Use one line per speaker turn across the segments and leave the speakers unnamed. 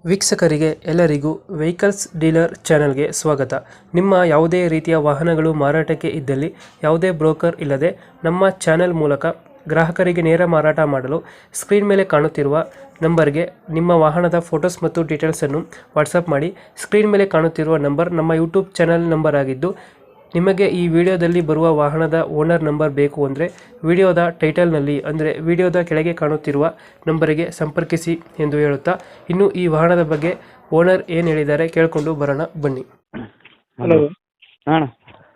ವೀಕ್ಷಕರಿಗೆ ಎಲ್ಲರಿಗೂ vehicles dealer ಚಾನೆಲ್ಗೆ ಸ್ವಾಗತ. ನಿಮ್ಮ ಯಾವುದೇ ರೀತಿಯ ವಾಹನಗಳು ಮಾರಾಟಕ್ಕೆ ಇದ್ದಲ್ಲಿ ಯಾವುದೇ ಬ್ರೋಕರ್ ಇಲ್ಲದೆ ನಮ್ಮ ಚಾನೆಲ್ ಮೂಲಕ ಗ್ರಾಹಕರಿಗೆ ನೇರ ಮಾರಾಟ ಮಾಡಲು ಸ್ಕ್ರೀನ್ ಮೇಲೆ ಕಾಣುತ್ತಿರುವ ನಂಬರ್ಗೆ ನಿಮ್ಮ ವಾಹನದ ಫೋಟೋಸ್ ಮತ್ತು ಡೀಟೇಲ್ಸನ್ನು ವಾಟ್ಸಪ್ ಮಾಡಿ. ಸ್ಕ್ರೀನ್ ಮೇಲೆ ಕಾಣುತ್ತಿರುವ ನಂಬರ್ ನಮ್ಮ ಯೂಟ್ಯೂಬ್ ಚಾನೆಲ್ ನಂಬರ್ ಆಗಿದ್ದು, ನಿಮಗೆ ಈ ವಿಡಿಯೋದಲ್ಲಿ ಬರುವ ವಾಹನದ ಓನರ್ ನಂಬರ್ ಬೇಕು ಅಂದರೆ ವಿಡಿಯೋದ ಟೈಟಲ್ನಲ್ಲಿ ಅಂದರೆ ವಿಡಿಯೋದ ಕೆಳಗೆ ಕಾಣುತ್ತಿರುವ ನಂಬರಿಗೆ ಸಂಪರ್ಕಿಸಿ ಎಂದು ಹೇಳುತ್ತಾ, ಇನ್ನು ಈ ವಾಹನದ ಬಗ್ಗೆ ಓನರ್ ಏನು ಹೇಳಿದ್ದಾರೆ ಕೇಳಿಕೊಂಡು ಬರೋಣ ಬನ್ನಿ. ಹಲೋ
ಅಣ್ಣ.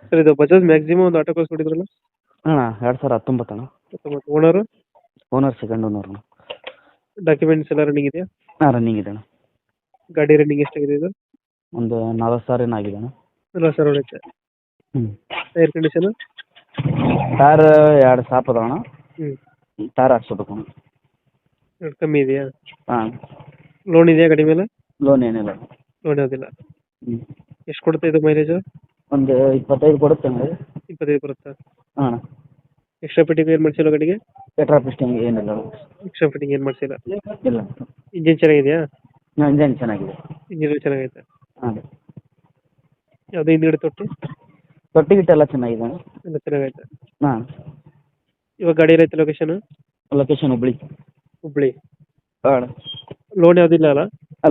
ಸರ್, ಇದು ಬಜಾಜ್ ಮ್ಯಾಕ್ಸಿಮಮ್ ಒಂದು ಆಟೋ ಕಳಿಸ್ಕೊಟ್ಟಿದ್ರಲ್ಲ,
ಅಣ್ಣ 2019 ಅಣ್ಣ.
ಓನರು
ಓನರ್ ಸೆಕೆಂಡ್ ಓನರ್ ಅಣ್ಣ.
ಡಾಕ್ಯುಮೆಂಟ್ಸ್ ಎಲ್ಲ ರನ್ನಿಂಗ್ ಇದೆಯಾ?
ಹಾಂ, ರನ್ನಿಂಗ್ ಇದೆ ಅಣ್ಣ.
ಗಾಡಿ ರನ್ನಿಂಗ್ ಎಷ್ಟಾಗಿದೆ ಇದು?
ಒಂದು 40,000 ಏನೋ ಆಗಿದೆ ಅಣ್ಣ.
ಎಲ್ಲ ಸರ್ ಹೊಡೆಯುತ್ತೆ. Tyre condition?
ಟೈರ್ 2 ಸಾಪ್ ಅದಾವ ಅಣ್ಣ. ಟೈರ್ ಹಾಕ್ಸ್ಬೇಕು ಅಣ್ಣ.
ಎರಡು ಕಮ್ಮಿ ಇದೆಯಾ?
ಹಾಂ.
ಲೋನ್ ಇದೆಯಾ ಗಾಡಿ ಮೇಲೆ?
ಲೋನ್ ಏನಿಲ್ಲ.
ಲೋನ್ ಯಾವುದಿಲ್ಲ. ಎಷ್ಟು ಕೊಡುತ್ತೆ ಇದು ಮೈಲೇಜ್?
ಒಂದು 25 ಕೊಡುತ್ತೆ ಅಣ್ಣ.
25 ಬರುತ್ತಾ?
ಹಾಂ.
ಎಕ್ಸ್ಟ್ರಾ ಫಿಟ್ಟಿಂಗ್ ಏನು ಮಾಡಿಸಿಲ್ಲ ಗಾಡಿಗೆ?
ಪೆಟ್ರೋಲ್ ಪಿಸ್ಟಿಂಗ್ ಏನಿಲ್ಲ ಅಣ್ಣ.
ಎಕ್ಸ್ಟ್ರಾ ಫಿಟ್ಟಿಂಗ್ ಏನು ಮಾಡಿಸಿಲ್ಲ?
ಇಲ್ಲ.
ಇಂಜಿನ್ ಚೆನ್ನಾಗಿದೆಯಾ?
ಇಂಜನ್ ಚೆನ್ನಾಗಿದೆ.
ಇಂಜಿನ್ ಚೆನ್ನಾಗೈತೆ.
ಹಾಂ.
ಯಾವುದೇ ಹಿಂದ್ಗಡೆ
ತೊಟ್ಟಿ ಗಿಟ್ಟ ಎಲ್ಲ ಚೆನ್ನಾಗಿದೆ ಅಣ್ಣ.
ಎಲ್ಲ ಚೆನ್ನಾಗೈತೆ.
ಹಾಂ.
ಇವಾಗ ಗಾಡಿ ಎಲ್ಲೈತೆ ಲೊಕೇಶನ್?
ಲೊಕೇಶನ್ ಹುಬ್ಳಿ.
ಹುಬ್ಳಿ.
ಹಾಂ.
ಲೋನ್ ಯಾವುದಿಲ್ಲ ಅಲ್ಲ?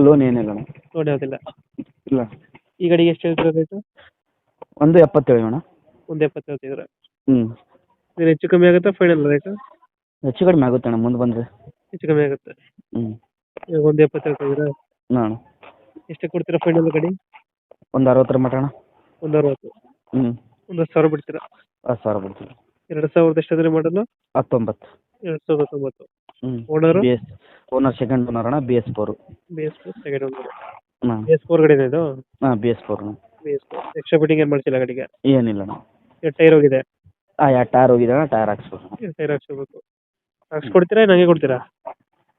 ಲೋನ್ ಏನಿಲ್ಲ ಅಣ್ಣ.
ಲೋನ್ ಯಾವುದಿಲ್ಲ.
ಇಲ್ಲ.
ಈ ಗಾಡಿಗೆ ಎಷ್ಟು ಹೇಳ್ತೀರಾ ರೇಟು?
1.77 ಅಣ್ಣ.
1.70 ಹೇಳ್ತಿದ್ದೀರಾ?
ಹ್ಞೂ.
ಇದು ಹೆಚ್ಚು ಕಮ್ಮಿ ಆಗುತ್ತಾ ಫೈನಲ್ ರೇಟು?
ಹೆಚ್ಚು ಕಡಿಮೆ ಆಗುತ್ತೆ ಅಣ್ಣ ಮುಂದೆ ಬಂದರೆ.
ಹೆಚ್ಚು ಕಮ್ಮಿ ಆಗುತ್ತೆ.
ಹ್ಞೂ.
ಇವಾಗ 1.70 ಹೇಳ್ತಿದ್ದೀರಾ?
ಹಾಂ.
ಎಷ್ಟು ಕೊಡ್ತೀರಾ ಫೈನಲ್ ಗಾಡಿ?
ಒಂದು 60 ಮಟ ಅಣ್ಣ.
1.60.
ಹ್ಞೂ.
1,10,000 ಬಿಡ್ತೀರಾ?
10,000 ಬಿಡ್ತೀವಿ.
2000 ಎಷ್ಟಾದ್ರೆ ಮಾಡಲು?
19.
2019.
ಹ್ಞೂ.
ಓನರು?
ಓನರ್ ಸೆಕೆಂಡ್ ಓನರ್ ಅಣ್ಣ. BS4.
BS4 second owner.
ಹಾಂ.
BS4 ಗಾಡಿನ ಇದು?
ಹಾಂ, BS4 ಅಣ್ಣ.
BS4. ಎಕ್ಸ್ಟ್ರಾ ಫಿಟ್ಟಿಂಗ್ ಏನು ಮಾಡ್ಸಿಲ್ಲ ಗಾಡಿಗೆ?
ಏನಿಲ್ಲ ಅಣ್ಣ.
ಎರಡು ಟೈರ್ ಹೋಗಿದೆ?
ಹಾಂ, 2 ಟೈರ್ ಹೋಗಿದೆ ಅಣ್ಣ. ಟೈರ್ ಹಾಕ್ಸ್ಬೇಕು.
ಎರಡು ಟೈರ್ ಹಾಕ್ಸ್ಕೋಬೇಕು. ಹಾಕ್ಸ್ಕೊಡ್ತೀರಾ ನಂಗೆ ಕೊಡ್ತೀರಾ?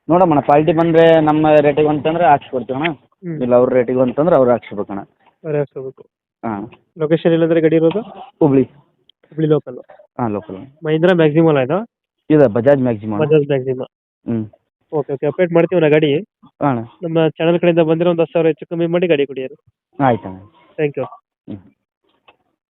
ನೋಡಮ್ಮಣ್ಣ, ಕ್ವಾಲಿಟಿ ಬಂದರೆ ನಮ್ಮ ರೇಟಿಗೆ ಅಂತಂದ್ರೆ ಹಾಕ್ಸ್ಕೊಡ್ತೀವಿ ಅಣ್ಣ.
ಹ್ಞೂ.
ಇಲ್ಲ ಅವ್ರ ರೇಟಿಗೆ ಅಂತಂದ್ರೆ ಅವ್ರು ಹಾಕ್ಸ್ಬೇಕು ಅಣ್ಣ.
ಅವರೇ ಹಾಕ್ಸ್ಕೋಬೇಕು.
ಹಾಂ.
ಲೊಕೇಶನ್ ಇಲ್ಲಂದ್ರೆ ಗಾಡಿ ಇರೋದು?
ಹುಬ್ಳಿ.
ಹುಬ್ಳಿ ಲೋಕಲ್?
ಹಾಂ, ಲೋಕಲ್.
ಮಹೀಂದ್ರ ಮ್ಯಾಕ್ಸಿಮಮ್ ಅಲ್ಲ ಇದು?
ಇದೆ ಬಜಾಜ್ ಮ್ಯಾಕ್ಸಿಮಮ್.
ಬಜಾಜ್ ಮ್ಯಾಕ್ಸಿಮಮ್.
ಹ್ಞೂ.
ಓಕೆ ಓಕೆ, ಅಪ್ಡೇಟ್ ಮಾಡ್ತೀವಿ ನಾ ಗಾಡಿ.
ಹಾಂ ಅಣ್ಣ.
ನಮ್ಮ ಚಾನಲ್ ಕಡೆಯಿಂದ ಬಂದರೆ ಒಂದು 10,000 ಹೆಚ್ಚು ಕಮ್ಮಿ ಮಾಡಿ ಗಾಡಿ ಕೊಡಿ.
ಆಯ್ತು ಅಣ್ಣ.
Thank you.
ಹ್ಞೂ.